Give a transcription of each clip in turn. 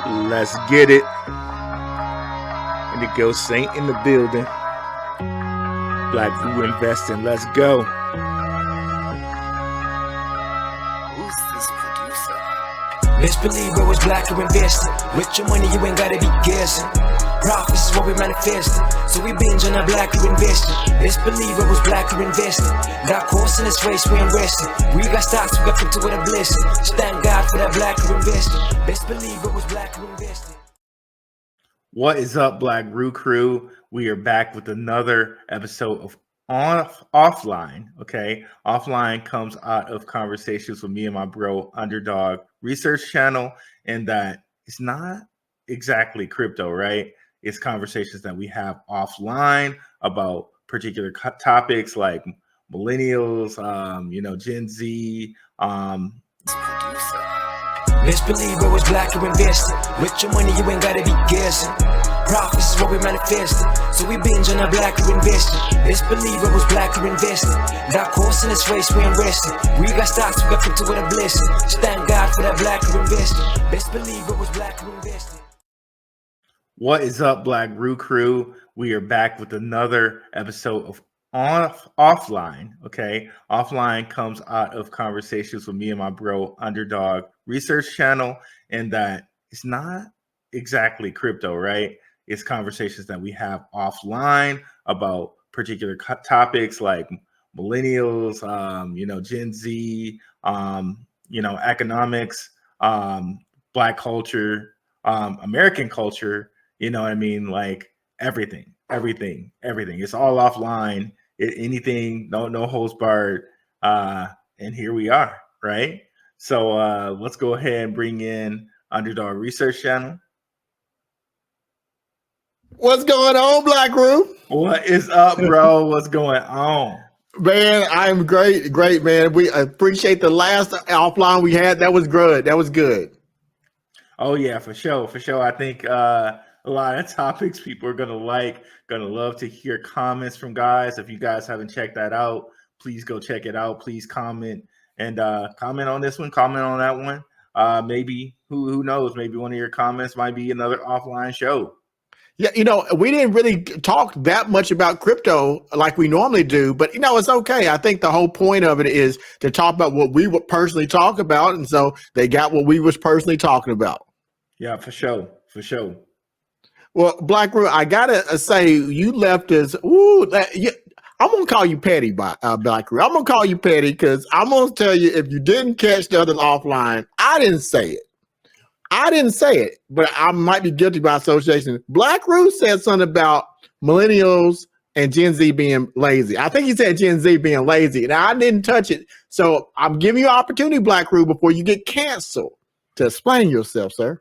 Let's get it. And it goes Saint in the building. Black Blue Investing. Let's go. Who's this producer? Best believe it was black or invested. With your money, you ain't gotta be guessing. Profits is what we manifested. So we binge on our black or invested. Best believe it was black or invested. Got course in this race, we ain't resting. We got stocks, we got crypto with a blessing. Just thank God for that black or invested. Best believe it was black or invested. What is up, Black Brew Crew? We are back with another episode of Offline. Okay, Offline comes out of conversations with me and my bro Underdog Research Channel, and that it's not exactly crypto, right? It's conversations that we have offline about particular topics like millennials, Gen Z. Producer. Best believe it was black or invested. With your money, you ain't gotta be guessing. Profits is what we manifested. So we binge on our black or invested. Best believe it was black or invested. Got course in this race, we ain't resting. We got stocks, we got crypto with a blessing. Just thank God for that black or invested. Best believe it was black or invested. What is up, Black Brew Crew? We are back with another episode of Offline. Okay, Offline comes out of conversations with me and my bro Underdog Research Channel, and that it's not exactly crypto, right? It's conversations that we have offline about particular topics like millennials, Gen Z, economics, Black culture, American culture. You know what I mean? Like everything. It's all offline. Anything, no holds barred. And here we are, right? So let's go ahead and bring in Underdog Research Channel. What's going on, Black Room? What is up, bro? What's going on? Man, I'm great, man. We appreciate the last offline we had. That was good. Oh yeah, for sure. I think a lot of topics people are gonna love to hear comments from guys. If you guys haven't checked that out, please go check it out. Please comment and comment on this one, comment on that one. Maybe who knows? Maybe one of your comments might be another offline show. Yeah, we didn't really talk that much about crypto like we normally do, but it's okay. I think the whole point of it is to talk about what we would personally talk about, and so they got what we was personally talking about. Yeah, for sure. Well, Black Room, I gotta say, you left us. I'm gonna call you petty, Black Room. I'm gonna call you petty because I'm gonna tell you if you didn't catch the other offline, I didn't say it, but I might be guilty by association. Black Room said something about millennials and Gen Z being lazy. I think he said Gen Z being lazy, and I didn't touch it. So I'm giving you an opportunity, Black Room, before you get canceled to explain yourself, sir.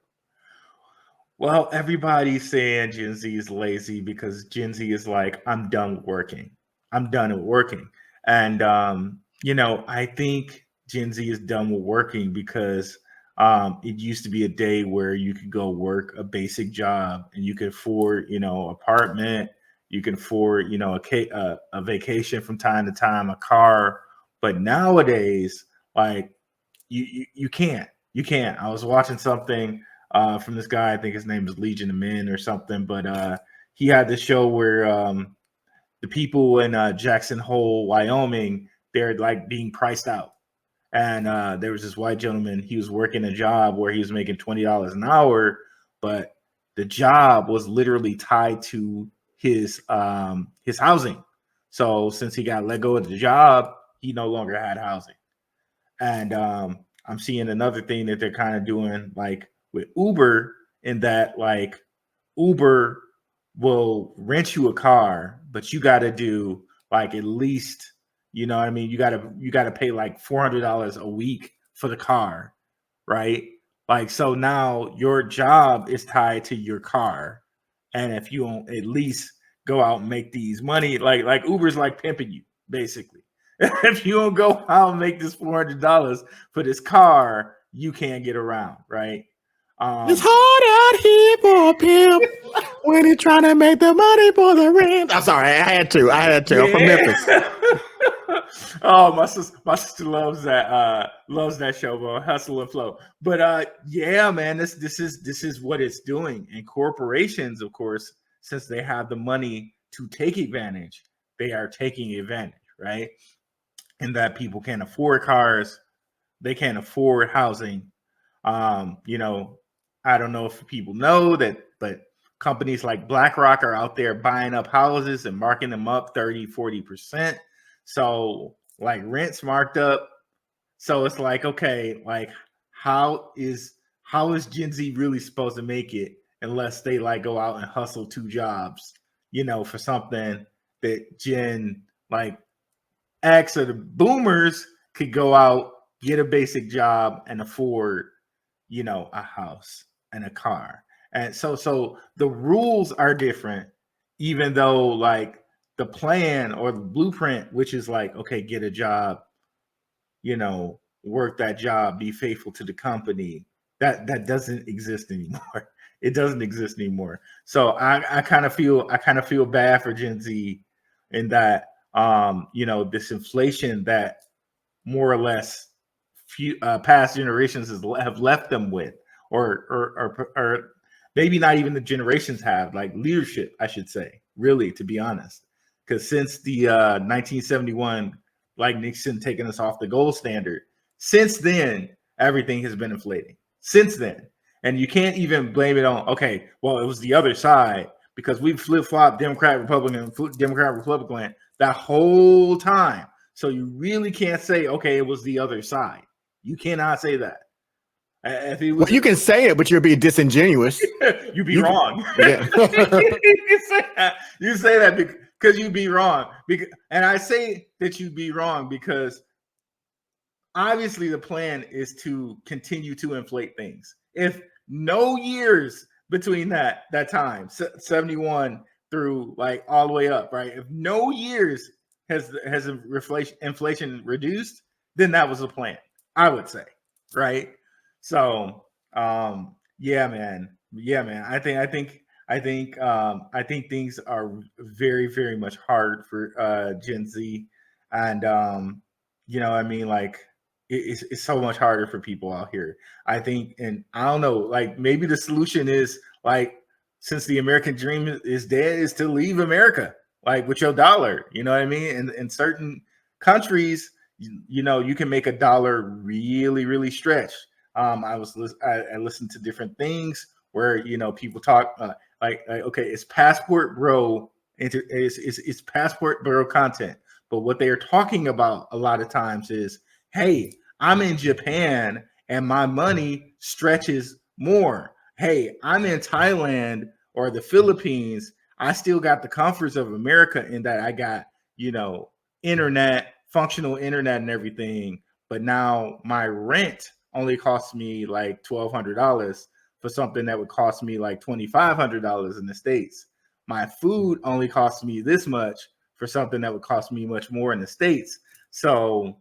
Well, everybody's saying Gen Z is lazy because Gen Z is like, I'm done working. And, I think Gen Z is done with working because it used to be a day where you could go work a basic job and you could afford, apartment, you can afford, a vacation from time to time, a car. But nowadays, like you can't. I was watching something from this guy, I think his name is Legion of Men or something, but he had this show where the people in Jackson Hole, Wyoming, they're like being priced out. And there was this white gentleman, he was working a job where he was making $20 an hour, but the job was literally tied to his housing. So since he got let go of the job, he no longer had housing. And I'm seeing another thing that they're kind of doing like with Uber, in that like Uber will rent you a car, but you got to do like at least, you got to pay like $400 a week for the car, right? Like, so now your job is tied to your car, and if you don't at least go out and make these money, like Uber's like pimping you basically. If you don't go out and make this $400 for this car, you can't get around, right? It's hard out here for a pimp when he's trying to make the money for the rent. I'm sorry, I had to. Yeah. I'm from Memphis. Oh, my sister loves that show, bro. Hustle and Flow. But yeah, man, this is what it's doing. And corporations, of course, since they have the money to take advantage, they are taking advantage, right? And that people can't afford cars, they can't afford housing. You know, I don't know if people know that, but companies like BlackRock are out there buying up houses and marking them up 30-40%. So like rent's marked up. So it's like, okay, like how is Gen Z really supposed to make it unless they like go out and hustle 2 jobs, you know, for something that Gen like X or the boomers could go out, get a basic job and afford, you know, a house and a car. And so the rules are different, even though like the plan or the blueprint, which is like, okay, get a job, you know, work that job, be faithful to the company. That doesn't exist anymore. It doesn't exist anymore. So I kind of feel bad for Gen Z in that you know, this inflation that more or less past generations have left them with, or maybe not even the generations have, like leadership, I should say, really, to be honest. Because since the 1971, like Nixon taking us off the gold standard, since then, everything has been inflating. Since then. And you can't even blame it on, okay, well, it was the other side, because we've flip-flopped Democrat, Republican that whole time. So you really can't say, okay, it was the other side. You cannot say that. If it was, well, you can say it, but you're being disingenuous. You'd be wrong. Yeah. You say that because you'd be wrong. And I say that you'd be wrong because obviously the plan is to continue to inflate things. If no years between that time, 71 through like all the way up, right? If no years has inflation reduced, then that was the plan, I would say, right? So yeah, man. I think things are very, very much hard for Gen Z, and you know, I mean, like it's so much harder for people out here. I think, and I don't know, like maybe the solution is like, since the American dream is dead, is to leave America, like with your dollar. You know what I mean? And in certain countries, you know, you can make a dollar really, really stretch. I listened to different things where, you know, people talk like okay, it's passport bro, it's passport bro content. But what they are talking about a lot of times is, hey, I'm in Japan and my money stretches more. Hey, I'm in Thailand or the Philippines. I still got the comforts of America in that I got, you know, internet, functional internet and everything. But now my rent only costs me like $1,200 for something that would cost me like $2,500 in the States. My food only costs me this much for something that would cost me much more in the States. So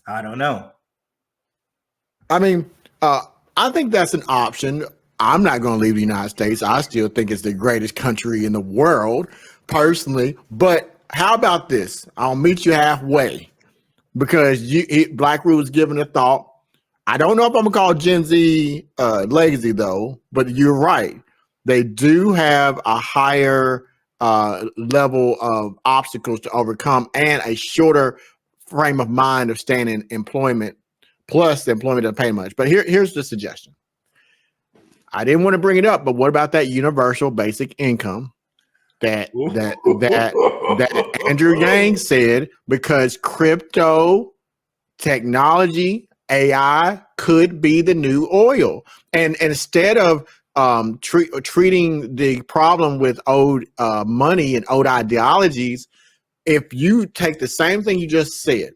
I don't know. I mean, I think that's an option. I'm not going to leave the United States. I still think it's the greatest country in the world, personally. But how about this? I'll meet you halfway, because Black Root was giving a thought. I don't know if I'm going to call Gen Z lazy, though, but you're right. They do have a higher level of obstacles to overcome and a shorter frame of mind of staying in employment. Plus, the employment doesn't pay much. But here's the suggestion. I didn't want to bring it up, but what about that universal basic income that Andrew Yang said? Because crypto, technology, AI could be the new oil, and instead of treating the problem with old money and old ideologies, if you take the same thing you just said,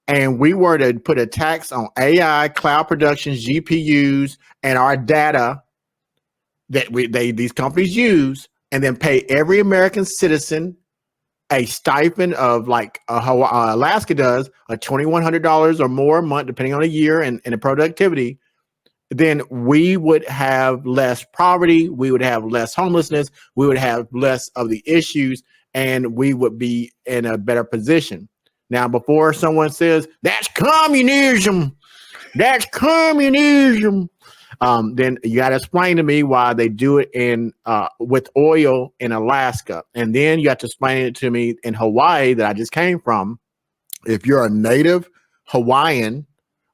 and we were to put a tax on AI, cloud productions, GPUs, and our data that these companies use, and then pay every American citizen a stipend of like Alaska does, a $2,100 or more a month, depending on the year and the productivity, then we would have less poverty, we would have less homelessness, we would have less of the issues, and we would be in a better position. Now, before someone says that's communism, that's communism, then you got to explain to me why they do it in with oil in Alaska, and then you have to explain it to me in Hawaii that I just came from. If you're a native Hawaiian,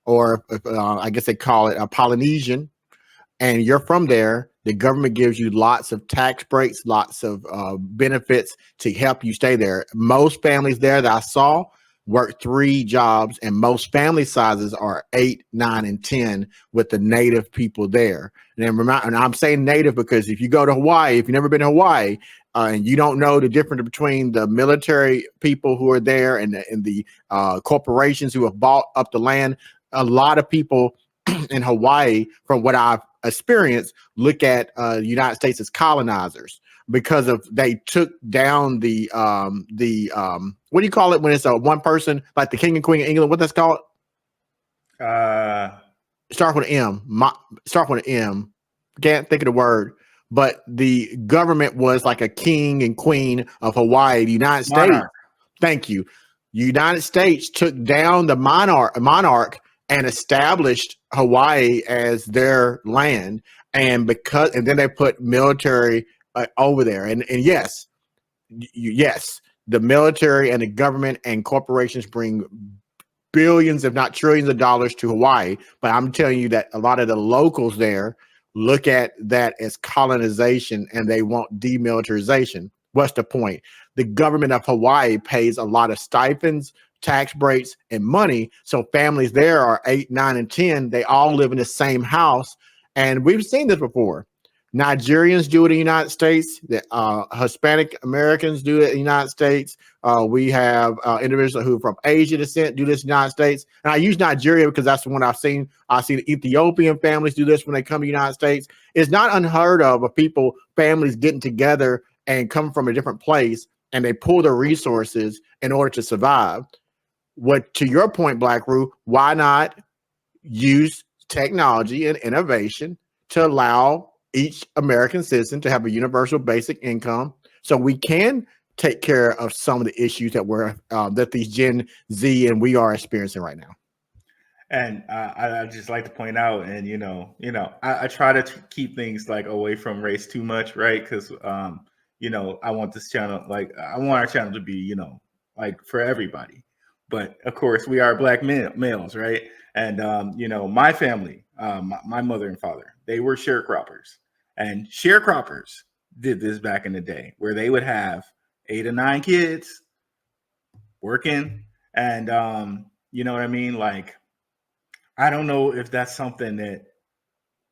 or I guess they call it a Polynesian, and you're from there, the government gives you lots of tax breaks, lots of benefits to help you stay there. Most families there that I saw work 3 jobs, and most family sizes are 8, 9, and 10 with the native people there. And then and I'm saying native because if you go to Hawaii, if you've never been to Hawaii, and you don't know the difference between the military people who are there and the corporations who have bought up the land, a lot of people in Hawaii, from what I've experienced, look at the United States as colonizers because of they took down the what do you call it when it's a one person, like the king and queen of England? What that's called? Start with an M. Start with an M. Can't think of the word. But the government was like a king and queen of Hawaii, the United States. Thank you. United States took down the monarch and established Hawaii as their land, and then they put military over there. And yes, yes, the military and the government and corporations bring billions, if not trillions, of dollars to Hawaii. But I'm telling you that a lot of the locals there look at that as colonization, and they want demilitarization. What's the point? The government of Hawaii pays a lot of stipends, tax breaks, and money. So families there are 8, 9, and 10. They all live in the same house. And we've seen this before. Nigerians do it in the United States. The Hispanic Americans do it in the United States. We have individuals who are from Asian descent do this in the United States. And I use Nigeria because that's the one I've seen. I've seen Ethiopian families do this when they come to the United States. It's not unheard of families getting together and come from a different place, and they pull their resources in order to survive. What, to your point, Black Roo, why not use technology and innovation to allow each American citizen to have a universal basic income, so we can take care of some of the issues that these Gen Z and we are experiencing right now. And I just like to point out, and I try to keep things like away from race too much, right? Because I want this channel, I want our channel to be, like for everybody. But of course, we are Black males, right? And my family, my mother and father, they were sharecroppers. And sharecroppers did this back in the day, where they would have 8 or 9 kids working, and you know what I mean? Like, I don't know if that's something that,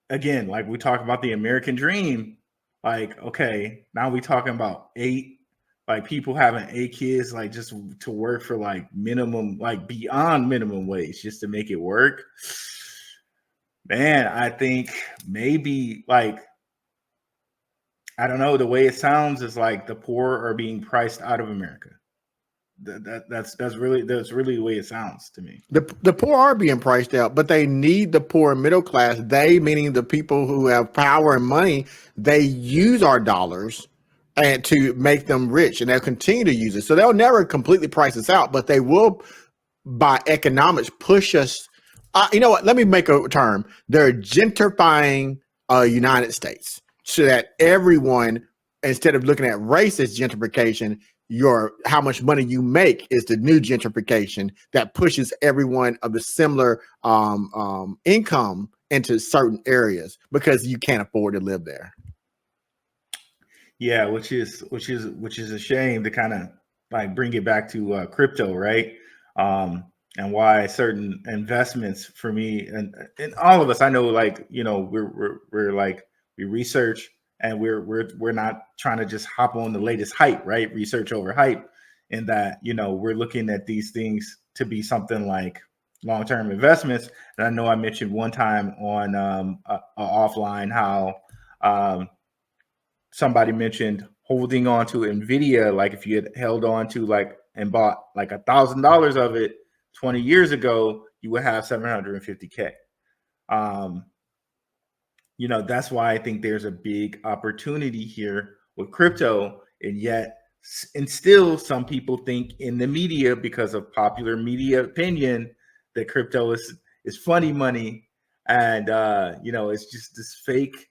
again, like we talk about the American dream, like, okay, now we talking about 8, like people having 8 kids, like just to work for like minimum, like beyond minimum wage, just to make it work. Man, I think maybe like, I don't know, the way it sounds is like the poor are being priced out of America. That's really the way it sounds to me. The poor are being priced out, but they need the poor and middle class. They, meaning the people who have power and money, they use our dollars and to make them rich, and they'll continue to use it. So they'll never completely price us out, but they will, by economics, push us. You know what? Let me make a term. They're gentrifying United States, so that everyone, instead of looking at race as gentrification, how much money you make is the new gentrification that pushes everyone of the similar income into certain areas because you can't afford to live there. Yeah, which is a shame to kind of like bring it back to crypto, right? And why certain investments for me and all of us, I know, like, we're like, we research, and we're not trying to just hop on the latest hype, right? Research over hype, and that, we're looking at these things to be something like long-term investments. And I know I mentioned one time on offline how somebody mentioned holding on to NVIDIA. Like if you had held on to like and bought like $1,000 of it 20 years ago, you would have 750K. That's why I think there's a big opportunity here with crypto, and yet And still some people think in the media, because of popular media opinion, that crypto is funny money, and it's just this fake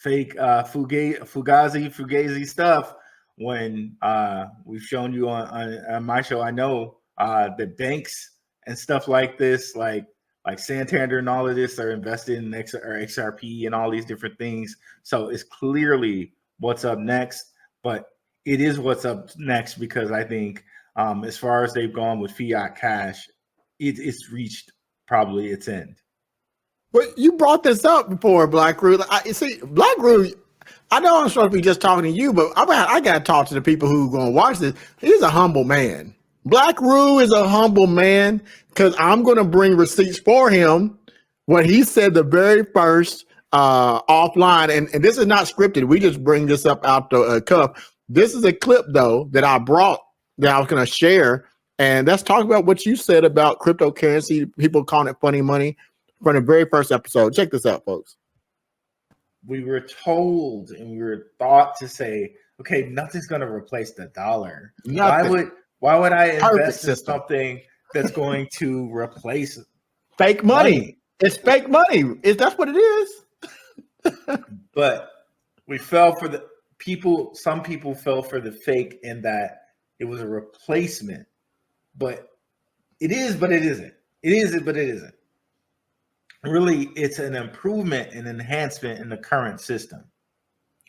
fugazi stuff. When we've shown you on my show, I know that banks and stuff like this, like Santander and all of this, are invested in XRP and all these different things. So it's clearly what's up next, but it is what's up next because I think as far as they've gone with fiat cash, it's reached probably its end. But you brought this up before, Black Roo. See, Black Roo, I know I'm supposed to be just talking to you, but I got to talk to the people who are going to watch this. He's a humble man. Black Roo is a humble man because I'm going to bring receipts for him when he said the very first offline, and this is not scripted. We just bring this up out the cuff. This is a clip, though, that I brought that I was going to share. And let's talk about what you said about cryptocurrency, people calling it funny money, from the very first episode. Check this out, folks. We were told and we were thought to say, okay, nothing's going to replace the dollar. Nothing. Why would I invest in system. something that's going to replace fake money? It's fake money. That's what it is. But we fell for the people. Some people fell for the fake in that it was a replacement. But it is, but it isn't. It is, but it isn't. Really, it's an improvement and enhancement in the current system.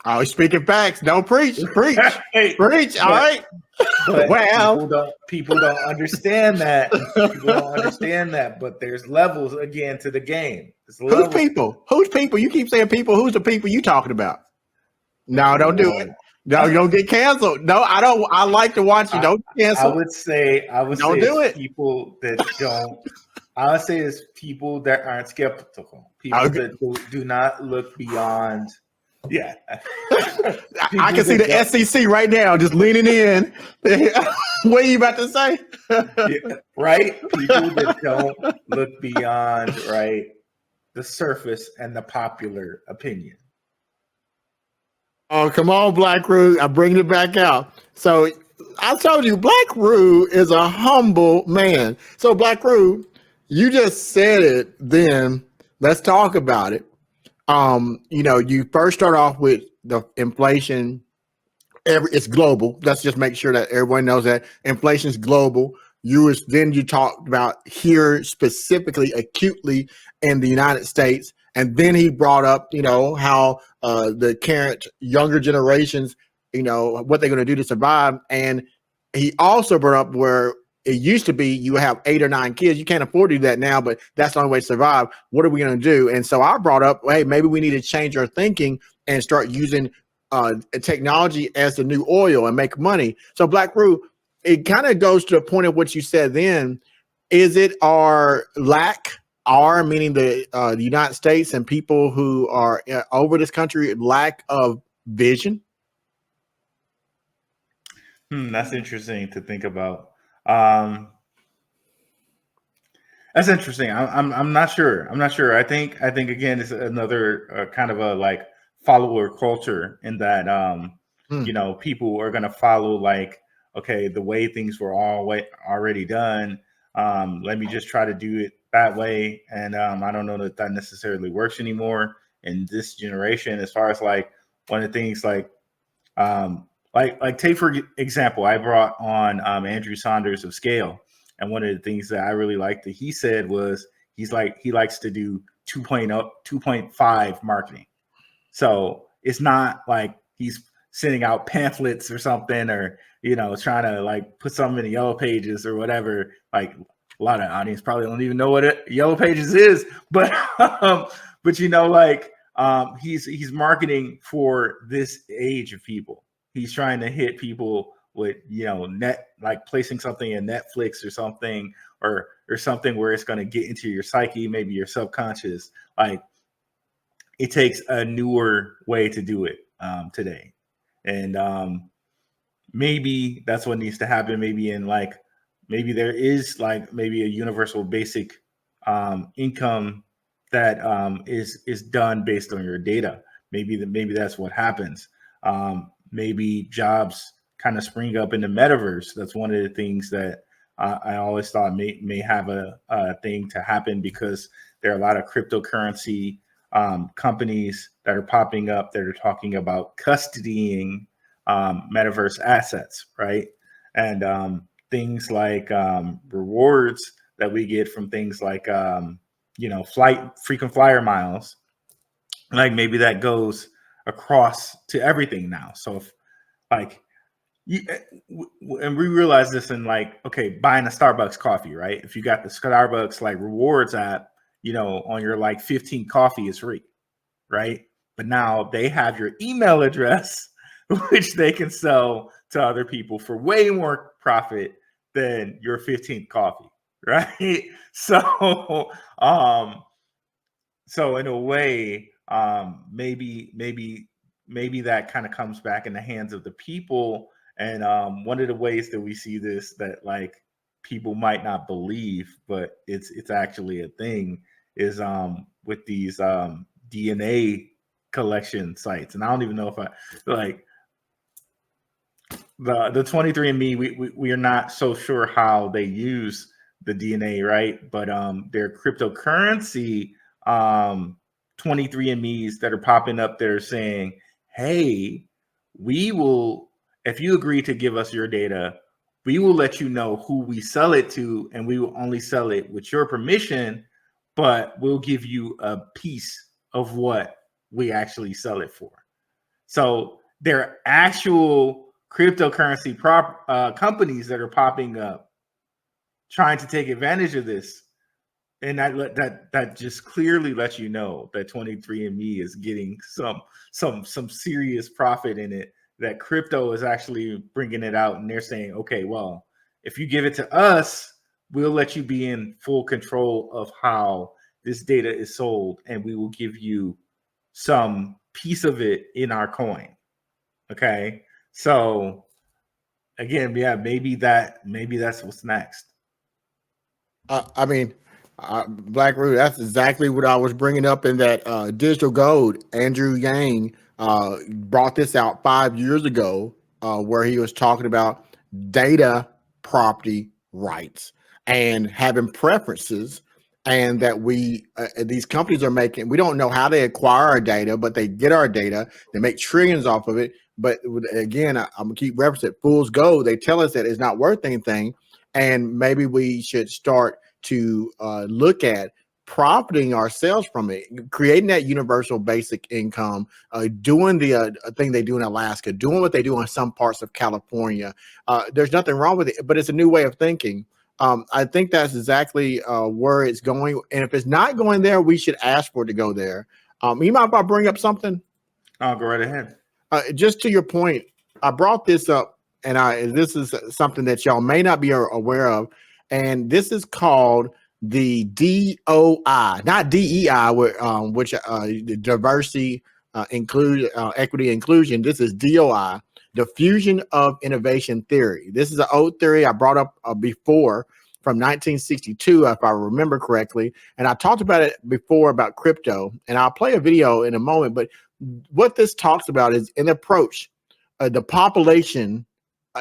Oh, he's speaking facts. Don't preach. Preach. Hey, preach. All right. But well, people don't understand that. People don't understand that. But there's levels again to the game. Who's people? Who's people? You keep saying people. Who's the people you talking about? No, don't do it. No, you don't get canceled. No, I don't. I like to watch you. Don't cancel. I would say don't do it. People that don't. I would say it's people that aren't skeptical. People that do not look beyond. Yeah. I can see the SEC right now just leaning in. What are you about to say? Yeah, right? People that don't look beyond, right, the surface and the popular opinion. Oh, come on, Black Roo. I'm bringing it back out. So I told you, Black Roo is a humble man. So, Black Roo, you just said it then. Let's talk about it. You first start off with the inflation. It's global. Let's just make sure that everyone knows that inflation is global. Then you talked about here specifically, acutely in the United States. And then he brought up, how the current younger generations, what they're going to do to survive. And he also brought up where it used to be you have 8 or 9 kids. You can't afford to do that now, but that's the only way to survive. What are we going to do? And so I brought up, hey, maybe we need to change our thinking and start using technology as the new oil and make money. So Black Roo, it kind of goes to the point of what you said then. Is it our meaning the United States and people who are over this country, lack of vision? That's interesting to think about. That's interesting. I'm not sure. I think again, it's another kind of a like follower culture in that people are going to follow like, okay, the way things were already done. Let me just try to do it that way. And I don't know that necessarily works anymore in this generation. As far as like one of the things like take for example, I brought on Andrew Saunders of Scale, and one of the things that I really liked that he said was he likes to do 2.5 marketing. So it's not like he's sending out pamphlets or something, or trying to like put something in the yellow pages or whatever. Like a lot of audience probably don't even know what yellow pages is, but he's marketing for this age of people. He's trying to hit people with, like placing something in Netflix or something, or something where it's going to get into your psyche, maybe your subconscious. Like it takes a newer way to do it today. And maybe that's what needs to happen. Maybe there is like maybe a universal basic income that is done based on your data. Maybe that's what happens. Maybe jobs kind of spring up in the metaverse. That's one of the things that I always thought may have a thing to happen, because there are a lot of cryptocurrency companies that are popping up that are talking about custodying metaverse assets, right? And things like rewards that we get from things like frequent flyer miles, like maybe that goes across to everything now. So if like and we realize this in like, okay, buying a Starbucks coffee, right? If you got the Starbucks like rewards app, on your like 15 coffee is free, right? But now they have your email address, which they can sell to other people for way more profit than your 15th coffee, right? So in a way, maybe that kind of comes back in the hands of the people. And one of the ways that we see this, that like people might not believe, but it's actually a thing, is with these DNA collection sites. And I don't even know if I like the 23andMe. We are not so sure how they use the DNA, right? But their cryptocurrency 23andMe's that are popping up there saying, hey, we will, if you agree to give us your data, we will let you know who we sell it to, and we will only sell it with your permission, but we'll give you a piece of what we actually sell it for. So there are actual cryptocurrency companies that are popping up trying to take advantage of this. And that just clearly lets you know that 23andMe is getting some serious profit in it, that crypto is actually bringing it out, and they're saying, okay, well, if you give it to us, we'll let you be in full control of how this data is sold, and we will give you some piece of it in our coin. Okay, so again, yeah, maybe that's what's next. Black Root, that's exactly what I was bringing up in that digital gold. Andrew Yang brought this out 5 years ago, where he was talking about data property rights and having preferences, and that these companies are making, we don't know how they acquire our data, but they get our data, they make trillions off of it. But again, I'm gonna keep referencing it. Fool's gold. They tell us that it's not worth anything, and maybe we should start to look at profiting ourselves from it, creating that universal basic income, doing the thing they do in Alaska, doing what they do in some parts of California. There's nothing wrong with it, but it's a new way of thinking. I think that's exactly where it's going. And if it's not going there, we should ask for it to go there. You mind if I bring up something? I'll go right ahead. Just to your point, I brought this up, and this is something that y'all may not be aware of. And this is called the DOI, not DEI, which diversity, equity, inclusion. This is DOI, diffusion of innovation theory. This is an old theory I brought up before, from 1962, if I remember correctly. And I talked about it before about crypto, and I'll play a video in a moment. But what this talks about is an approach. The population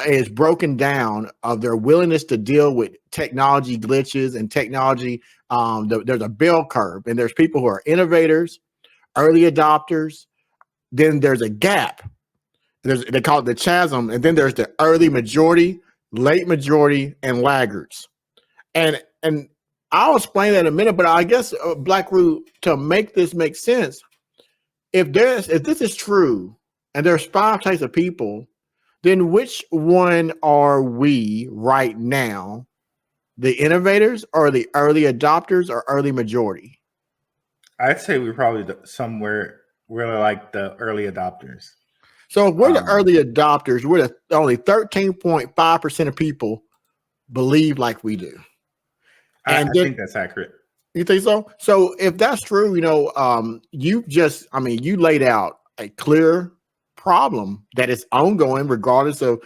is broken down of their willingness to deal with technology glitches and technology. There's a bell curve, and there's people who are innovators, early adopters. Then there's a gap. They call it the chasm. And then there's the early majority, late majority, and laggards. And I'll explain that in a minute, but I guess Black Root, to make this make sense, if this is true, and there's 5 types of people, then which one are we right now? The innovators, or the early adopters, or early majority? I'd say we're probably somewhere really like the early adopters. So if we're the early adopters, we're the only 13.5% of people believe like we do. I think that's accurate. You think so? So if that's true, you laid out a clear problem that is ongoing regardless of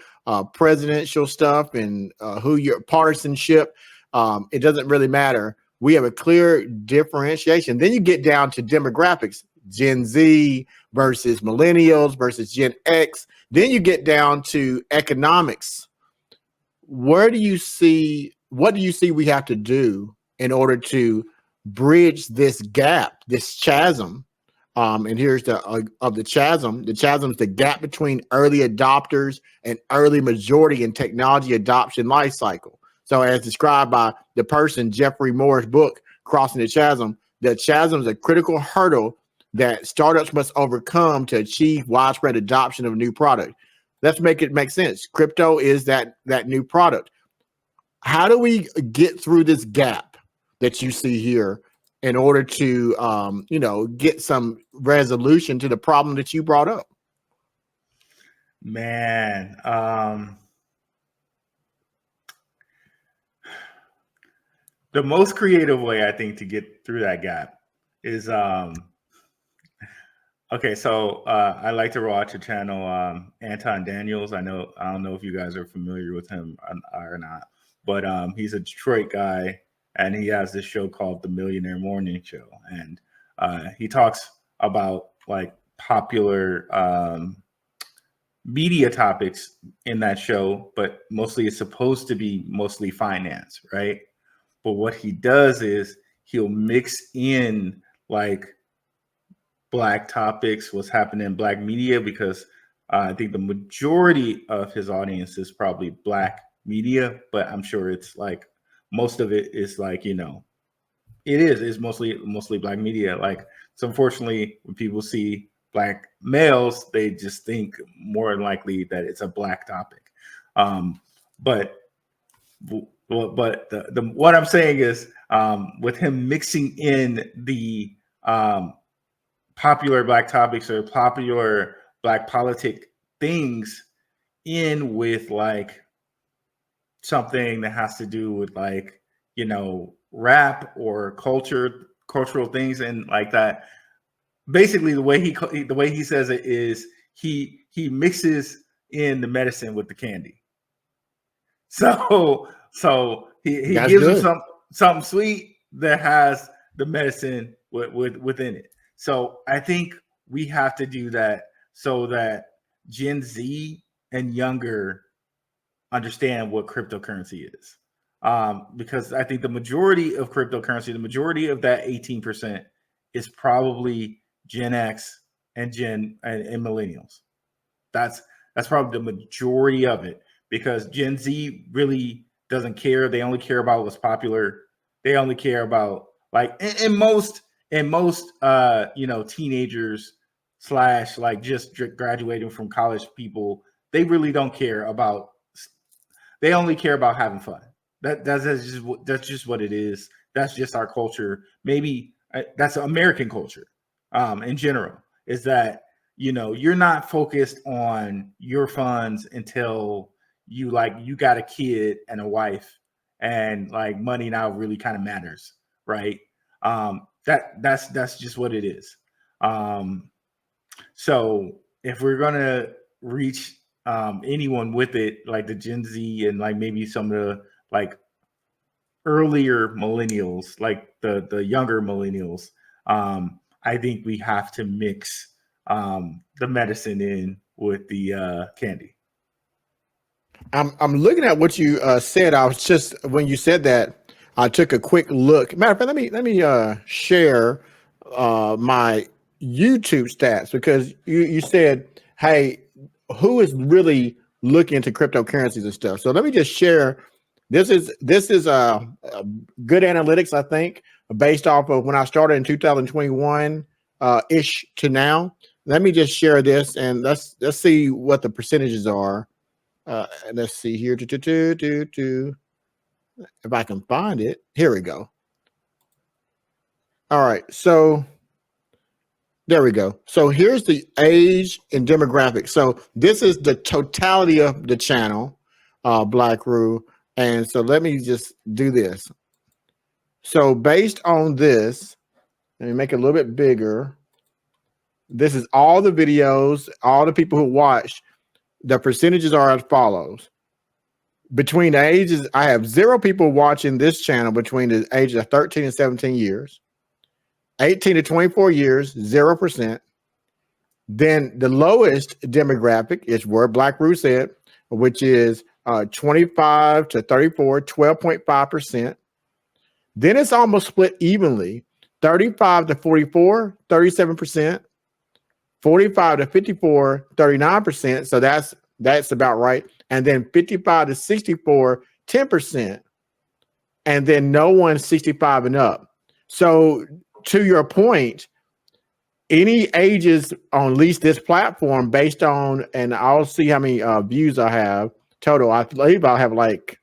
presidential stuff and who your partisanship. It doesn't really matter. We have a clear differentiation. Then you get down to demographics. Gen Z versus millennials versus Gen X. Then you get down to economics. What do you see we have to do in order to bridge this gap, this chasm? And here's the of the chasm. The chasm is the gap between early adopters and early majority in technology adoption life cycle. So as described by the person, Jeffrey Moore's book, Crossing the Chasm is a critical hurdle that startups must overcome to achieve widespread adoption of a new product. Let's make it make sense. Crypto is that new product. How do we get through this gap that you see here in order to, get some resolution to the problem that you brought up? Man, the most creative way I think to get through that gap is okay. So I like to watch a channel, Anton Daniels. I don't know if you guys are familiar with him or not, but he's a Detroit guy, and he has this show called The Millionaire Morning Show, and he talks about like popular media topics in that show, but mostly it's supposed to be mostly finance, right? But what he does is he'll mix in like Black topics, what's happening in Black media, because I think the majority of his audience is probably Black media, but I'm sure it's like most of it is like, it's mostly Black media. Like, so unfortunately, when people see Black males, they just think more than likely that it's a Black topic. But what I'm saying is, with him mixing in the popular Black topics or popular Black politic things in with like something that has to do with like, rap or cultural things and like that. Basically, the way he says it is he mixes in the medicine with the candy. So he That's gives good. him something sweet that has the medicine within it. So I think we have to do that so that Gen Z and younger understand what cryptocurrency is. Because I think the majority of cryptocurrency, the majority of that 18% is probably Gen X and millennials. That's probably the majority of it, because Gen Z really doesn't care. They only care about what's popular. They only care about like in most teenagers / like just graduating from college people, they really don't care about. They only care about having fun. That's just what it is. That's just our culture. Maybe that's American culture in general, is that you're not focused on your funds until you got a kid and a wife, and like money now really kind of matters, right? That's just what it is. So if we're gonna reach anyone with it, like the Gen Z and like maybe some of the like earlier millennials, like the younger millennials, I think we have to mix the medicine in with the candy. I'm looking at what you said. I was just, when you said that, I took a quick look. Matter of fact, let me share my YouTube stats, because you said, hey, who is really looking into cryptocurrencies and stuff? So let me just share. This is good analytics, I think, based off of when I started in 2021 ish to now. Let me just share this and let's see what the percentages are. Let's see here. If I can find it. Here we go. All right. So there we go. So here's the age and demographics. So this is the totality of the channel, Black Roo. And so let me just do this. So based on this, let me make it a little bit bigger. This is all the videos, all the people who watched. The percentages are as follows. Between the ages, I have 0 people watching this channel between the ages of 13 and 17 years. 18 to 24 years, 0%. Then the lowest demographic is where Black Roo said, which is 25 to 34, 12.5%. Then it's almost split evenly. 35 to 44, 37%. 45 to 54, 39%. So that's about right. And then 55 to 64, 10%. And then no one 65 and up. So to your point, any ages on at least this platform based on, and I'll see how many views I have total. I believe I'll have like,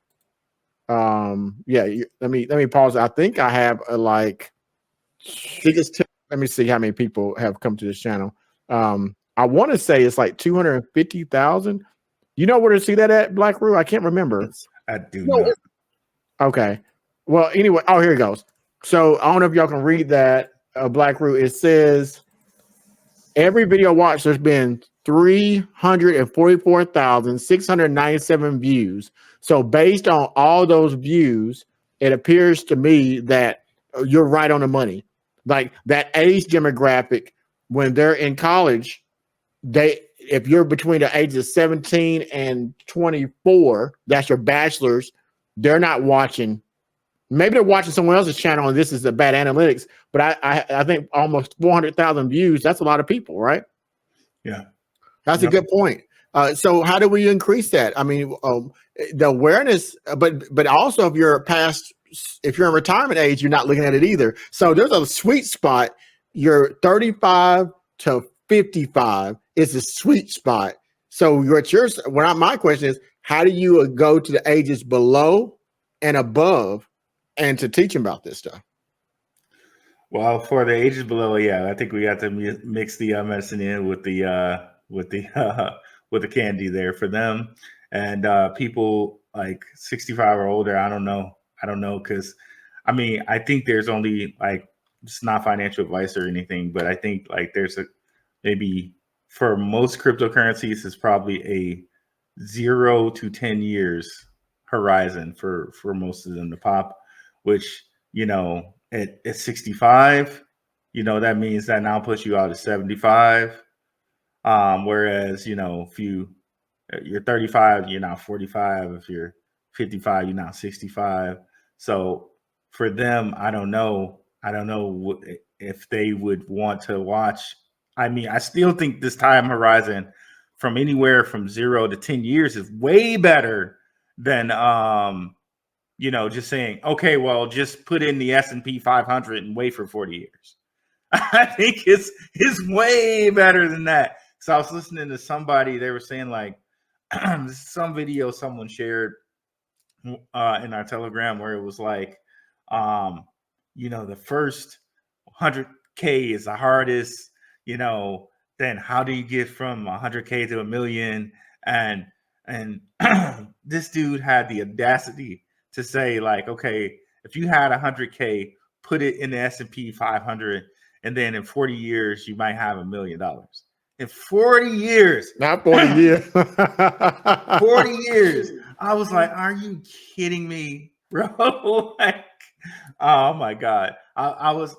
let me pause. I think I have let me see how many people have come to this channel. I want to say it's like 250,000. You know where to see that at, Black Roo? I can't remember. I do not. Okay. Well, anyway, here it goes. So I don't know if y'all can read that, Black Roo. It says every video watched, there's been 344,697 views. So based on all those views, it appears to me that you're right on the money. Like that age demographic, when they're in college, if you're between the ages of 17 and 24, that's your bachelor's, they're not watching. Maybe they're watching someone else's channel and this is a bad analytics, but I think almost 400,000 views, that's a lot of people, right? Yeah. That's a good point. So how do we increase that? I mean, the awareness, but also if you're in retirement age, you're not looking at it either. So there's a sweet spot. You're 35 to 55 is the sweet spot. So my question is, how do you go to the ages below and above and to teach them about this stuff? Well, for the ages below, I think we got to mix the medicine in with the candy there for them, and people like 65 or older. I don't know, because I mean, I think there's only like, it's not financial advice or anything, but I think like there's maybe for most cryptocurrencies, it's probably a 0 to 10 years horizon for most of them to pop, which, at 65, that means that now puts you out at 75. Whereas, if you're 35, you're now 45. If you're 55, you're now 65. So for them, I don't know if they would want to watch. I mean, I still think this time horizon from anywhere from 0 to 10 years is way better than, just saying, okay, well, just put in the S&P 500 and wait for 40 years. I think it's way better than that. So I was listening to somebody, they were saying like some video someone shared in our Telegram where it was like, the first 100K is the hardest, then how do you get from 100K to 1 million? And this dude had the audacity to say like, okay, if you had 100K, put it in the S&P 500, and then in 40 years, you might have $1 million. In 40 years. Not 40 years. 40 years. I was like, are you kidding me, bro? Like, oh my God. I was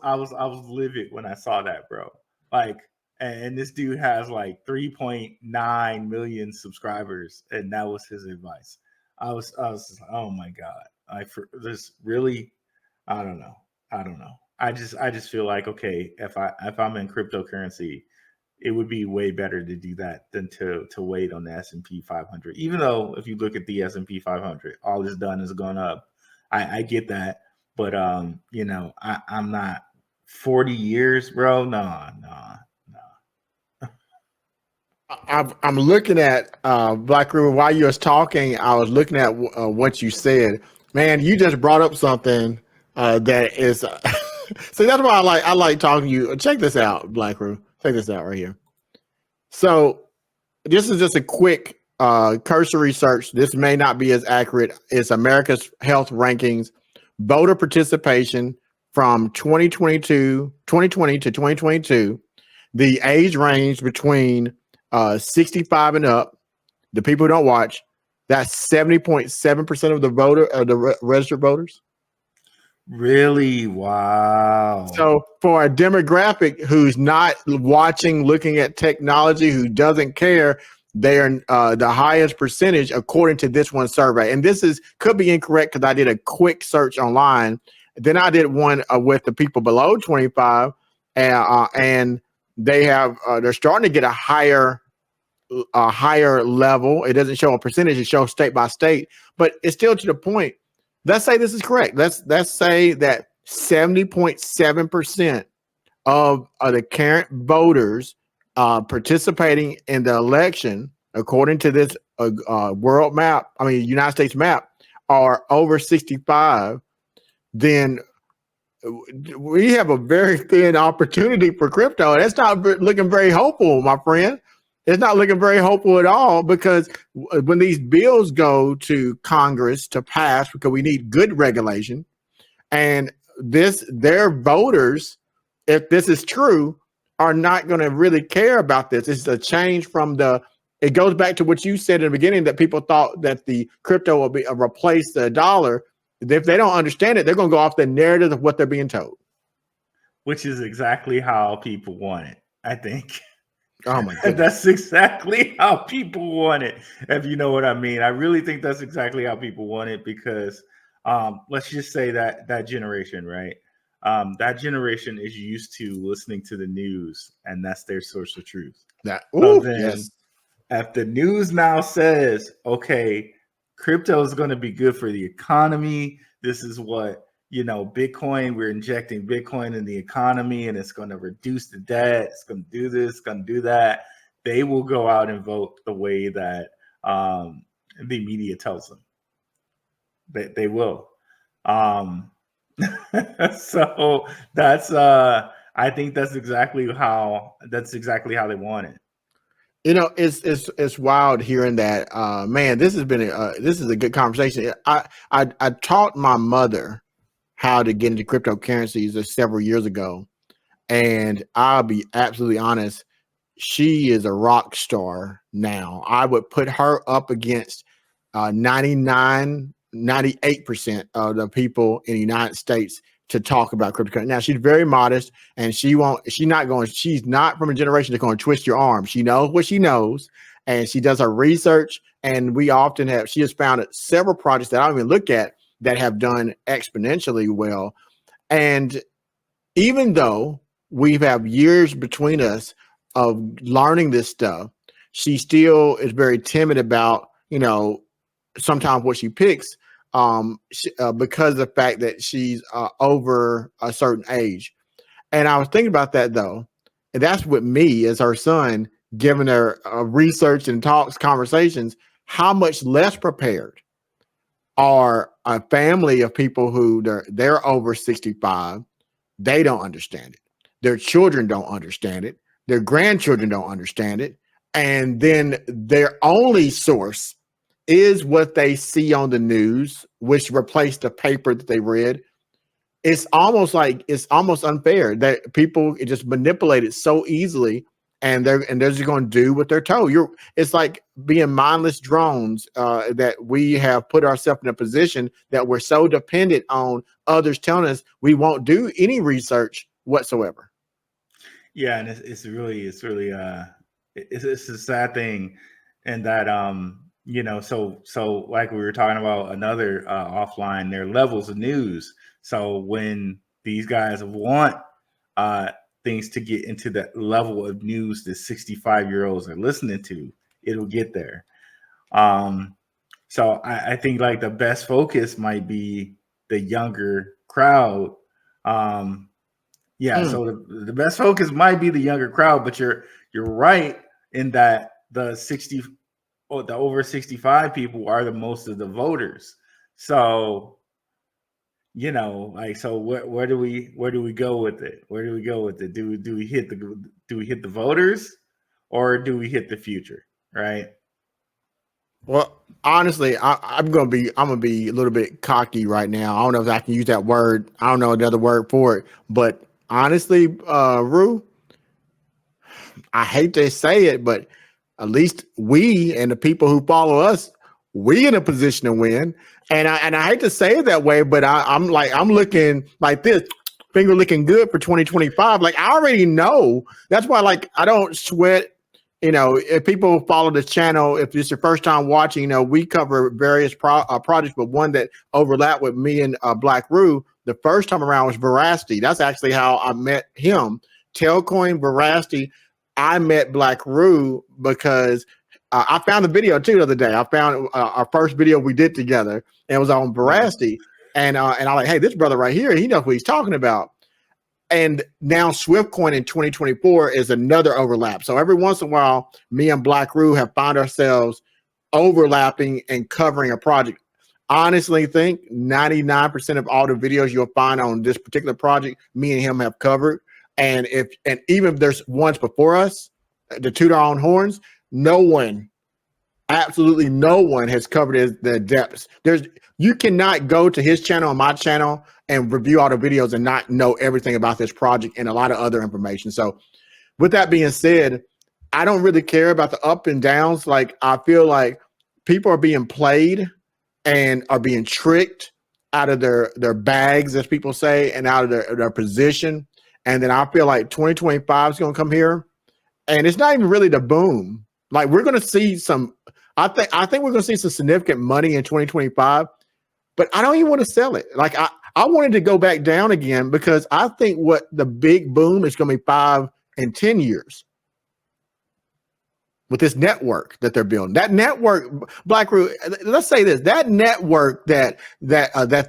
livid when I saw that, bro. Like, and this dude has like 3.9 million subscribers, and that was his advice. I was just like, oh my God. For this really, I don't know. I just feel like, okay, if I'm in cryptocurrency, it would be way better to do that than to wait on the S&P 500. Even though if you look at the S&P 500, all it's done is gone up. I get that, but I'm not 40 years, bro. No. I'm looking at Black Roo. While you was talking, I was looking at what you said. Man, you just brought up something that is. So that's why I like talking to you. Check this out, Black Roo. Check this out right here. So this is just a quick cursory search. This may not be as accurate. It's America's Health Rankings, voter participation from 2020 to 2022. The age range between 65 and up. The people who don't watch, that's 70.7% of the registered voters. Really? Wow. So for a demographic who's not watching, looking at technology, who doesn't care, they are the highest percentage according to this one survey. And this could be incorrect because I did a quick search online. Then I did one with the people below 25, and they're starting to get a higher level. It doesn't show a percentage; it shows state by state, but it's still to the point. Let's say this is correct. Let's say that 70.7% of the current voters participating in the election, according to this United States map, are over 65. Then we have a very thin opportunity for crypto. That's not looking very hopeful, my friend. It's not looking very hopeful at all, because when these bills go to Congress to pass, because we need good regulation, and their voters, if this is true, are not going to really care about this. It's a change from it goes back to what you said in the beginning, that people thought that the crypto will be replace the dollar. If they don't understand it, they're going to go off the narrative of what they're being told. Which is exactly how people want it, I think. Oh my goodness. That's exactly how people want it, if you know what I mean. I really think that's exactly how people want it, because let's just say that generation, right? That generation is used to listening to the news, and that's their source of truth. Yes. If the news now says, okay, crypto is going to be good for the economy, this is what, Bitcoin, we're injecting Bitcoin in the economy and it's going to reduce the debt, it's going to do this, going to do that, they will go out and vote the way that the media tells them. They will. So that's I think that's exactly how they want it. It's wild hearing that. Man, this is a good conversation. I taught my mother how to get into cryptocurrencies several years ago, and I'll be absolutely honest, she is a rock star now. I would put her up against 98% of the people in the United States to talk about cryptocurrency. Now, she's very modest, and she's not from a generation that's going to twist your arm. She knows what she knows, and she does her research. And she has founded several projects that I don't even look at that have done exponentially well. And even though we have years between us of learning this stuff, she still is very timid about, sometimes what she picks, because of the fact that she's over a certain age. And I was thinking about that, though. And that's with me as her son, giving her research and conversations, how much less prepared are a family of people who they're over 65. They don't understand it. Their children don't understand it. Their grandchildren don't understand it. And then their only source is what they see on the news, which replaced the paper that they read. It's almost unfair that people just manipulate it so easily, and they're just going to do what they're told. It's like being mindless drones, that we have put ourselves in a position that we're so dependent on others telling us we won't do any research whatsoever. Yeah, and it's a sad thing, and that so like we were talking about another offline, there are levels of news. So when these guys want things to get into that level of news that 65-year-olds are listening to, it'll get there. So I think like the best focus might be the younger crowd. So the best focus might be the younger crowd, but you're right in that the over 65 people are the most of the voters. So so where do we go with it? Where do we go with it? Do we hit the voters, or do we hit the future? Right. Well, honestly, I'm gonna be a little bit cocky right now. I don't know if I can use that word. I don't know another word for it, but honestly, Rue, I hate to say it, but at least we and the people who follow us, we in a position to win. And I hate to say it that way, but I'm looking like this, finger looking good for 2025. Like I already know. That's why like I don't sweat. You know, if people follow this channel, if it's your first time watching, you know, we cover various projects, but one that overlapped with me and Black Roo the first time around was Veracity. That's actually how I met him. Tailcoin, Veracity. I met Black Roo because I found the video too the other day. I found our first video we did together, and it was on Veracity. And I'm like, hey, this brother right here, he knows what he's talking about. And now SwiftCoin in 2024 is another overlap. So every once in a while, me and Black Roo have found ourselves overlapping and covering a project. Honestly, think 99% of all the videos you'll find on this particular project, me and him have covered. And even if there's ones before us, to toot our own horns, no one, absolutely no one has covered the depths. You cannot go to his channel and my channel and review all the videos and not know everything about this project and a lot of other information. So with that being said, I don't really care about the up and downs. Like I feel like people are being played and are being tricked out of their bags, as people say, and out of their position. And then I feel like 2025 is going to come here, and it's not even really the boom. Like we're going to see I think we're going to see some significant money in 2025, but I don't even want to sell it. Like I wanted to go back down again because I think what the big boom is going to be 5 and 10 years with this network that they're building. That network, Black Roo, let's say this, that network that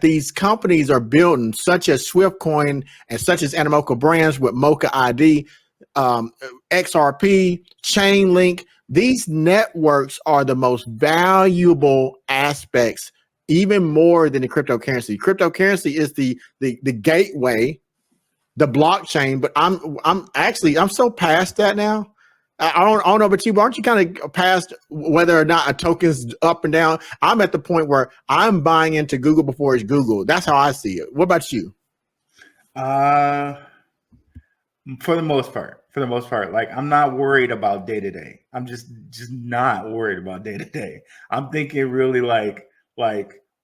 these companies are building, such as SwiftCoin and such as Animoca Brands with Mocha ID, XRP, Chainlink, these networks are the most valuable aspects, even more than the cryptocurrency. Cryptocurrency is the gateway, the blockchain, but I'm so past that now. I don't know about you, but aren't you kind of past whether or not a token's up and down? I'm at the point where I'm buying into Google before it's Google. That's how I see it. What about you? For the most part, like I'm not worried about day to day. I'm just not worried about day to day. I'm thinking really like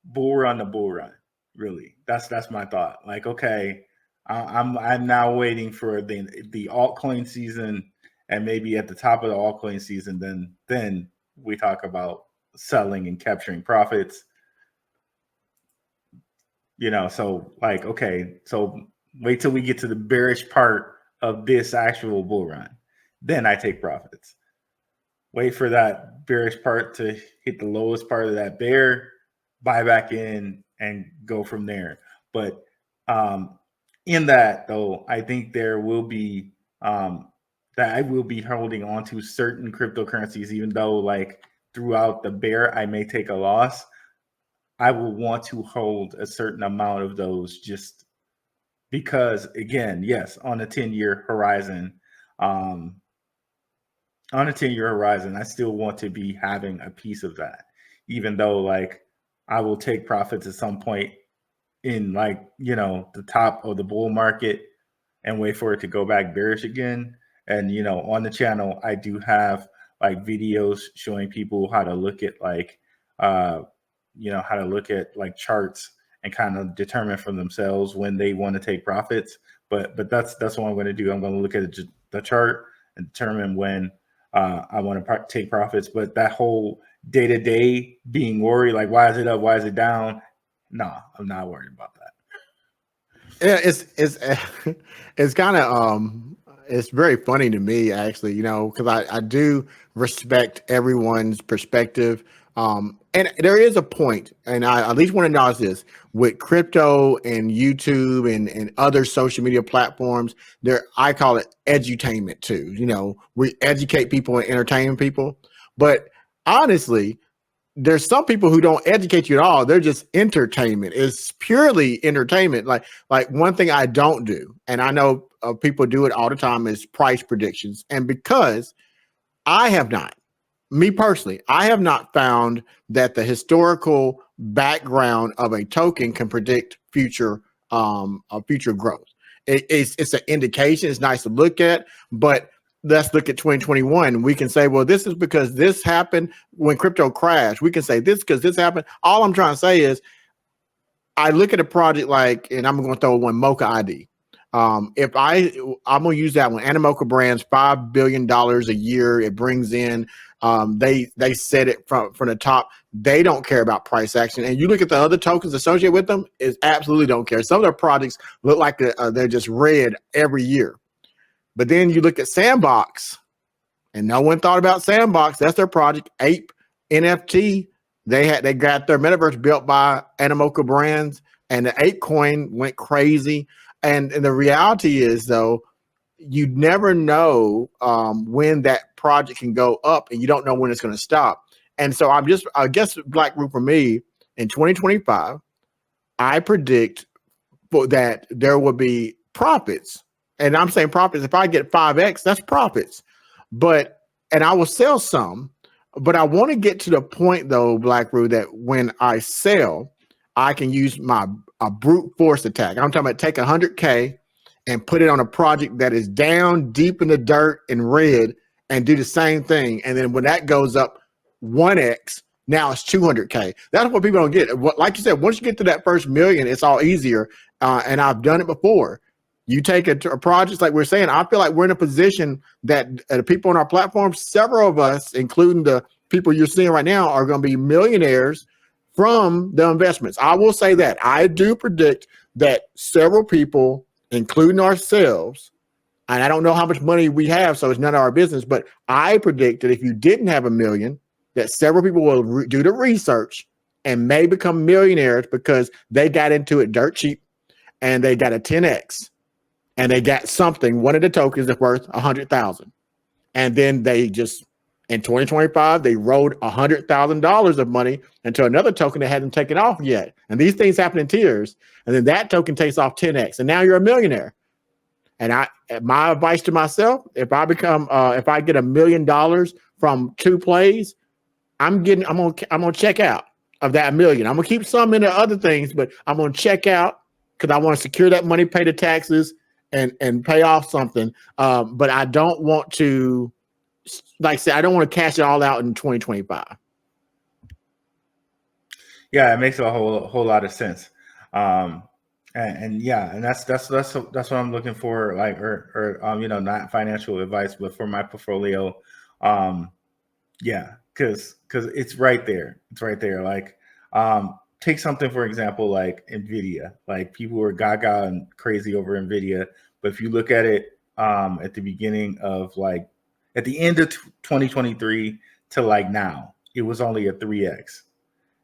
bull run to bull run. Really, that's my thought. Like, okay, I'm now waiting for the altcoin season, and maybe at the top of the altcoin season, then we talk about selling and capturing profits. You know, so like, okay, so wait till we get to the bearish part of this actual bull run, then I take profits. Wait for that bearish part to hit the lowest part of that bear, buy back in and go from there. But in that though, I think there will be that I will be holding on to certain cryptocurrencies, even though like throughout the bear I may take a loss. I will want to hold a certain amount of those just because, again, yes, on a 10-year horizon, I still want to be having a piece of that, even though like I will take profits at some point in like, you know, the top of the bull market and wait for it to go back bearish again. And, you know, on the channel, I do have like videos showing people how to look at like, you know, how to look at like charts and kind of determine for themselves when they want to take profits. But that's what I'm going to do. I'm going to look at the chart and determine when I want to take profits. But that whole day-to-day being worried, like, why is it up? Why is it down? No, I'm not worried about that. Yeah, it's kind of it's very funny to me, actually, you know, because I do respect everyone's perspective. And there is a point, and I at least want to acknowledge this, with crypto and YouTube and other social media platforms, I call it edutainment too. You know, we educate people and entertain people. But honestly, there's some people who don't educate you at all. They're just entertainment. It's purely entertainment. Like one thing I don't do, and I know people do it all the time, is price predictions. And because I have not, me personally, I have not found that the historical background of a token can predict future growth. It's an indication. It's nice to look at, but let's look at 2021. We can say, well, this is because this happened when crypto crashed. We can say this because this happened. All I'm trying to say is I look at a project like, and I'm going to throw one Mocha ID. I'm going to use that one. Animoca Brands, $5 billion a year. It brings in, they set it from the top. They don't care about price action. And you look at the other tokens associated with them, it absolutely don't care. Some of their projects look like they're just red every year. But then you look at Sandbox, and no one thought about Sandbox. That's their project. Ape NFT. They got their metaverse built by Animoca Brands, and the Ape coin went crazy. And the reality is, though, you never know when that project can go up, and you don't know when it's going to stop. And so I guess Black Group for me in 2025, I predict that there will be profits. And I'm saying profits. If I get 5x, that's profits. And I will sell some. But I want to get to the point, though, Black Group, that when I sell, I can use a brute force attack. I'm talking about take 100K and put it on a project that is down deep in the dirt in red and do the same thing. And then when that goes up 1x, now it's 200K. That's what people don't get. Like you said, once you get to that first million, it's all easier. And I've done it before. You take a project like we're saying, I feel like we're in a position that the people on our platform, several of us, including the people you're seeing right now, are going to be millionaires from the investments. I will say that. I do predict that several people, including ourselves, and I don't know how much money we have, so it's none of our business, but I predict that if you didn't have $1 million, that several people will do the research and may become millionaires because they got into it dirt cheap and they got a 10x. And they got something, one of the tokens is worth 100,000. And then they just, in 2025, they rode $100,000 of money into another token that hadn't taken off yet. And these things happen in tiers. And then that token takes off 10x. And now you're a millionaire. And my advice to myself, if I get $1 million from 2 plays, I'm gonna check out of that $1 million. I'm gonna keep some in the other things, but I'm gonna check out because I want to secure that money, pay the taxes, and pay off something. But I don't want to, like I said, I don't want to cash it all out in 2025. Yeah, it makes a whole lot of sense. And that's what I'm looking for, like, or not financial advice, but for my portfolio. Because it's right there. It's right there. Like, take something, for example, like NVIDIA. Like, people were gaga and crazy over NVIDIA. But if you look at it at the beginning of, like, at the end of 2023 to like now, it was only a 3x.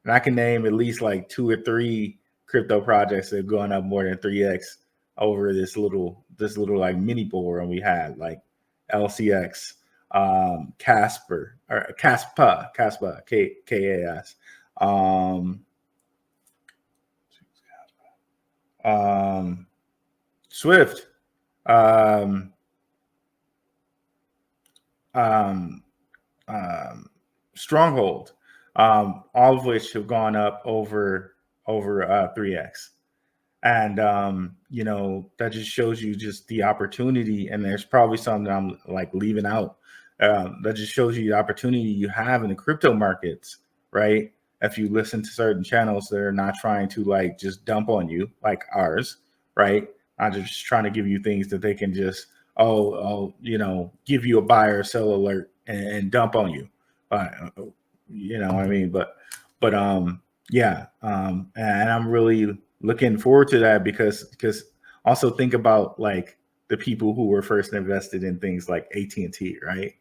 And I can name at least like 2 or 3 crypto projects that have gone up more than 3x over this little like mini bull run we had, like LCX, Casper, or Caspa, KAS. Swift, Stronghold, all of which have gone up over 3x. And that just shows you just the opportunity. And there's probably some that I'm like leaving out. That just shows you the opportunity you have in the crypto markets, right? If you listen to certain channels, they're not trying to like just dump on you like ours, right? I'm just trying to give you things that they can just give you a buy or sell alert and dump on you. You know what I mean? And I'm really looking forward to that because also think about like the people who were first invested in things like AT&T, right?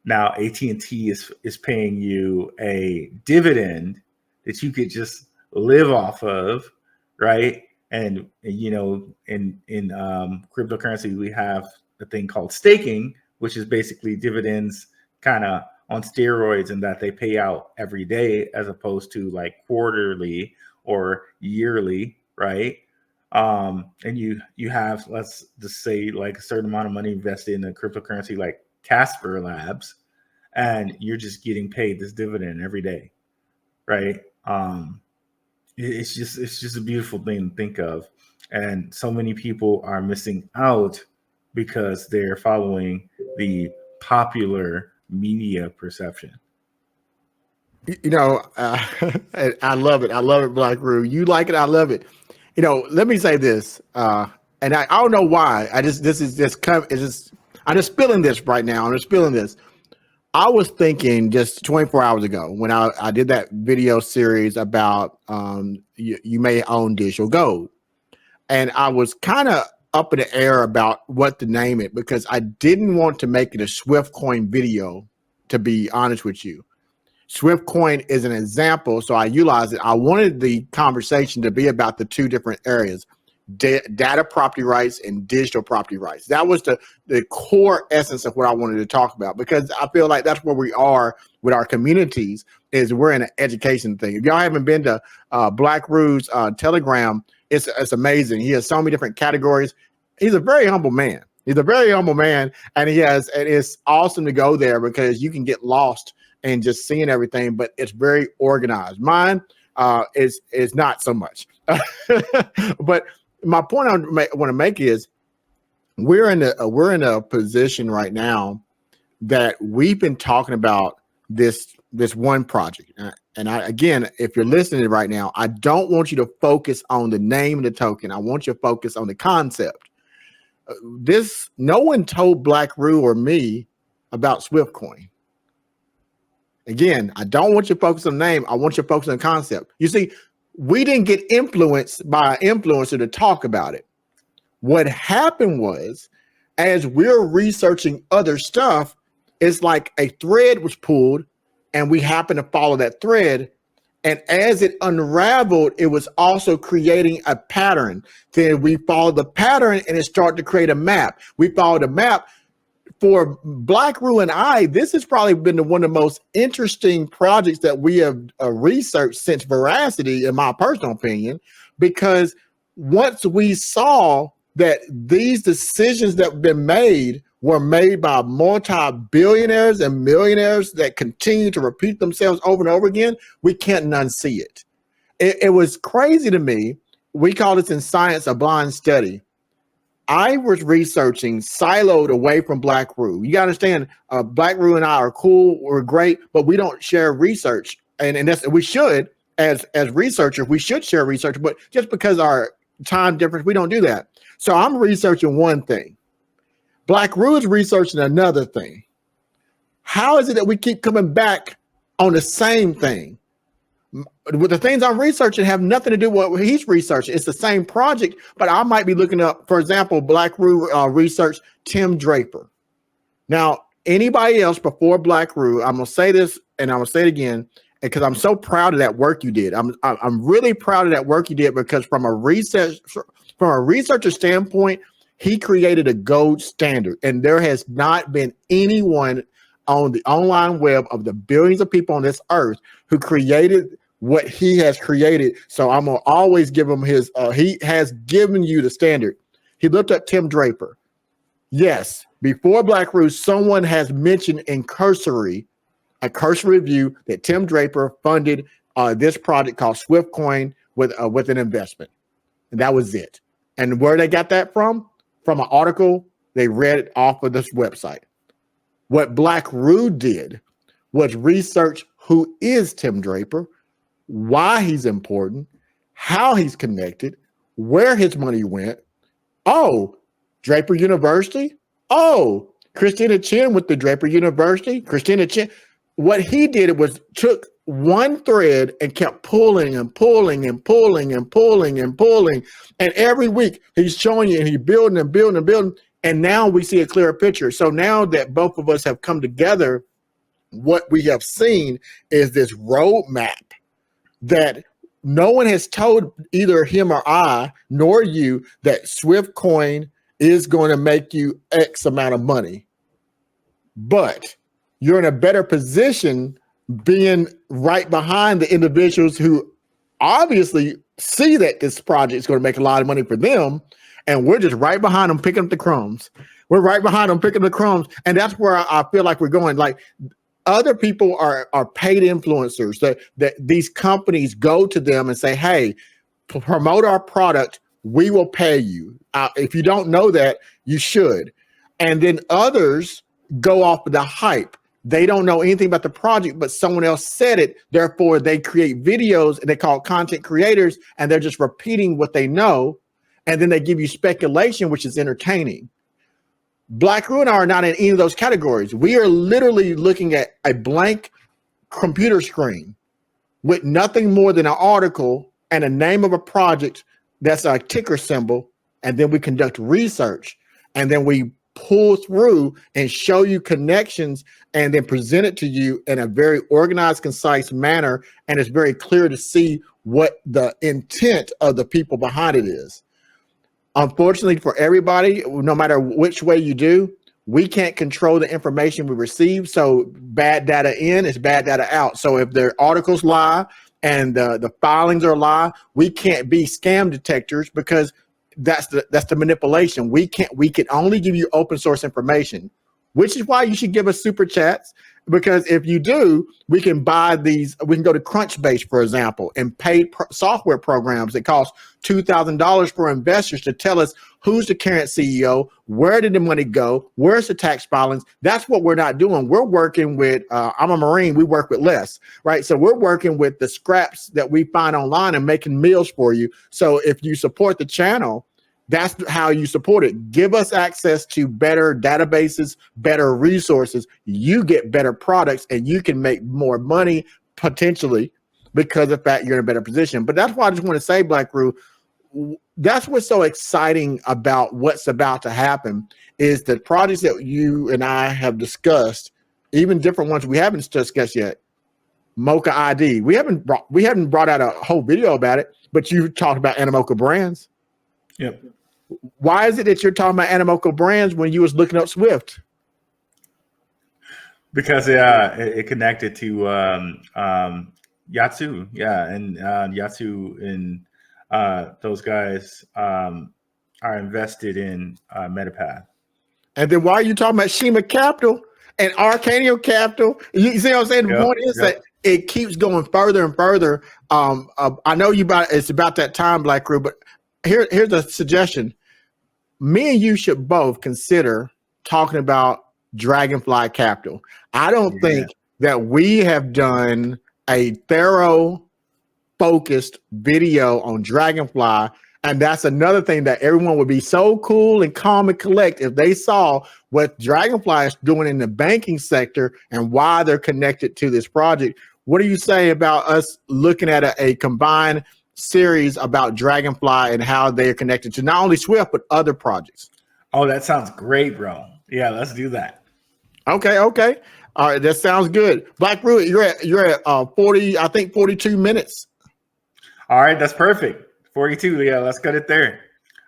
Now AT&T is paying you a dividend that you could just live off of, right? And in cryptocurrency, we have a thing called staking, which is basically dividends kind of on steroids, in that they pay out every day as opposed to like quarterly or yearly, right? And you have, let's just say, like a certain amount of money invested in a cryptocurrency like Casper Labs, and you're just getting paid this dividend every day, right? It's just a beautiful thing to think of. And so many people are missing out because they're following the popular media perception. You know, I love it. I love it, Black Roo. You like it. I love it. You know, let me say this, and I don't know why. I'm just spilling this right now. I'm just spilling this. I was thinking just 24 hours ago when I did that video series about you may own digital gold, and I was kind of up in the air about what to name it because I didn't want to make it a Swift coin video, to be honest with you. Swift coin is an example, so I utilized it. I wanted the conversation to be about the two different areas, data property rights and digital property rights. That was the core essence of what I wanted to talk about, because I feel like that's where we are with our communities, is we're in an education thing. If y'all haven't been to Black Roo's Telegram, it's amazing. He has so many different categories. He's a very humble man. He's a very humble man, and it's awesome to go there because you can get lost and just seeing everything, but it's very organized. Mine is not so much. But my point I want to make is we're in a position right now that we've been talking about this one project. And again, if you're listening right now, I don't want you to focus on the name of the token. I want you to focus on the concept. No one told Black Roo or me about Swift coin. Again, I don't want you to focus on the name. I want you to focus on the concept. You see, we didn't get influenced by an influencer to talk about it. What happened was, as we're researching other stuff, it's like a thread was pulled and we happened to follow that thread. And as it unraveled, it was also creating a pattern. Then we followed the pattern and it started to create a map. We followed a map. For Black Roo and I, this has probably been one of the most interesting projects that we have researched since Veracity, in my personal opinion, because once we saw that these decisions that have been made were made by multi-billionaires and millionaires that continue to repeat themselves over and over again, we can't unsee it. It was crazy to me. We call this in science a blind study. I was researching siloed away from Black Roo. You got to understand, Black Roo and I are cool, we're great, but we don't share research. And that's, we should, as researchers, we should share research, but just because our time difference, we don't do that. So I'm researching one thing. Black Roo is researching another thing. How is it that we keep coming back on the same thing? With the things I'm researching have nothing to do with what he's researching. It's the same project, but I might be looking up, for example, Black Roo researched Tim Draper. Now, anybody else before Black Roo, I'm gonna say this and I'm gonna say it again, because I'm so proud of that work you did. I'm really proud of that work you did, because from a researcher standpoint, he created a gold standard, and there has not been anyone on the online web of the billions of people on this earth who created what he has created. So I'm gonna always give him his, he has given you the standard. He looked up Tim Draper. Yes, before Black Roo, someone has mentioned in a cursory review that Tim Draper funded this project called Swift Coin with an investment. And that was it. And where they got that from? From an article they read off of this website. What Black Roo did was research who is Tim Draper, why he's important, how he's connected, where his money went. Oh, Draper University. Oh, Christina Chin with the Draper University. Christina Chin. What he did was took one thread and kept pulling and pulling and pulling and pulling and pulling. And every week he's showing you and he's building and building and building. And now we see a clearer picture. So now that both of us have come together, what we have seen is this roadmap that no one has told either him or I, nor you, that Swift Coin is going to make you X amount of money. But you're in a better position being right behind the individuals who obviously see that this project is going to make a lot of money for them. And we're just right behind them, picking up the crumbs. We're right behind them, picking up the crumbs. And that's where I feel like we're going. Like, other people are paid influencers that these companies go to them and say, hey, promote our product, we will pay you. If you don't know that, you should. And then others go off of the hype. They don't know anything about the project, but someone else said it. Therefore, they create videos and they call content creators, and they're just repeating what they know. And then they give you speculation, which is entertaining. Black Rue and I are not in any of those categories. We are literally looking at a blank computer screen with nothing more than an article and a name of a project that's a ticker symbol. And then we conduct research, and then we pull through and show you connections and then present it to you in a very organized, concise manner. And it's very clear to see what the intent of the people behind it is. Unfortunately for everybody, no matter which way you do, we can't control the information we receive. So bad data in is bad data out. So if their articles lie and the filings are lie, we can't be scam detectors, because that's the manipulation. We can only give you open source information, which is why you should give us super chats, because if you do, we can buy these. We can go to Crunchbase, for example, and pay software programs that cost $2,000 for investors to tell us who's the current CEO, where did the money go, where's the tax filings. That's what we're not doing. We're working with, I'm a Marine, we work with less, right? So we're working with the scraps that we find online and making meals for you. So if you support the channel, that's how you support it. Give us access to better databases, better resources. You get better products, and you can make more money potentially because of the fact you're in a better position. But that's why I just want to say, Black Rue, that's what's so exciting about what's about to happen, is the projects that you and I have discussed, even different ones we haven't discussed yet. Mocha ID. We haven't brought out a whole video about it, but you talked about Animoca Brands. Yep. Why is it that you're talking about Animoca Brands when you was looking up Swift? Because it connected to Yatsu, and Yatsu and those guys are invested in Metapath. And then why are you talking about Shima Capital and Arcanio Capital? You see what I'm saying? The point is that it keeps going further and further. I know it's about that time, Black Rue, but here's a suggestion. Me and you should both consider talking about Dragonfly Capital. I don't think that we have done a thorough, focused video on Dragonfly. And that's another thing that everyone would be so cool and calm and collect if they saw what Dragonfly is doing in the banking sector and why they're connected to this project. What do you say about us looking at a combined series about Dragonfly and how they are connected to not only Swift, but other projects? Oh, that sounds great, bro. Yeah, let's do that. Okay. All right, that sounds good. Black Rue, you're at 40, I think 42 minutes. All right, that's perfect. 42. Yeah, let's cut it there.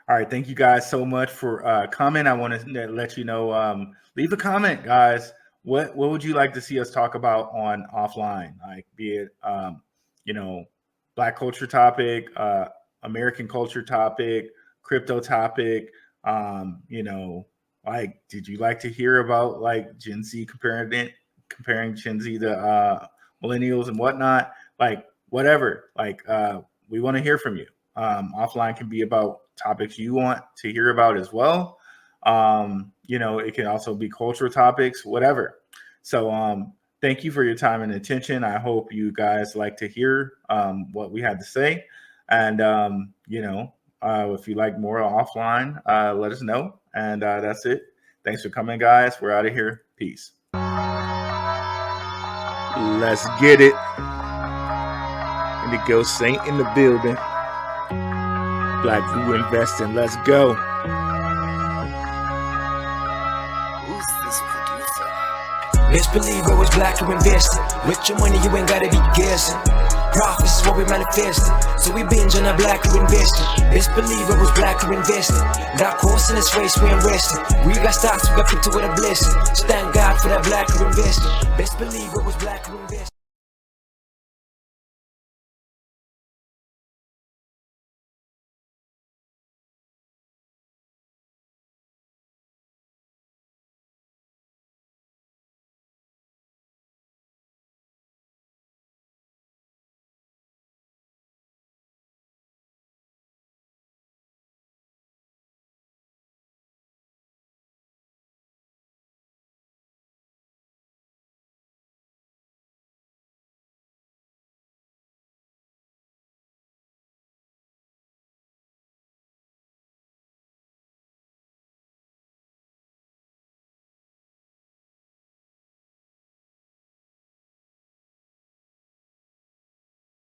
All right, thank you guys so much for coming. I want to let you know, leave a comment, guys. What would you like to see us talk about on offline? Like, be it Black culture topic, American culture topic, crypto topic. Like, did you like to hear about like Gen Z comparing Gen Z to millennials and whatnot? Like, whatever. Like, we want to hear from you. Offline can be about topics you want to hear about as well. It can also be cultural topics, whatever. So, thank you for your time and attention. I hope you guys like to hear what we had to say. And, if you like more offline, let us know. And that's it. Thanks for coming, guys. We're out of here. Peace. Let's get it. Indigo Saint in the building. Black Rue investing. Let's go. Who's this producer? Best believe I was black to investing. With your money, you ain't gotta be guessing. Profits is what we manifesting. So we binge on a black to investing. Best believe I was black to investing. That course in this race we ain't resting. We got stocks, we got into with a blessing. So thank God for that black to investing. Best believe I was black to investing.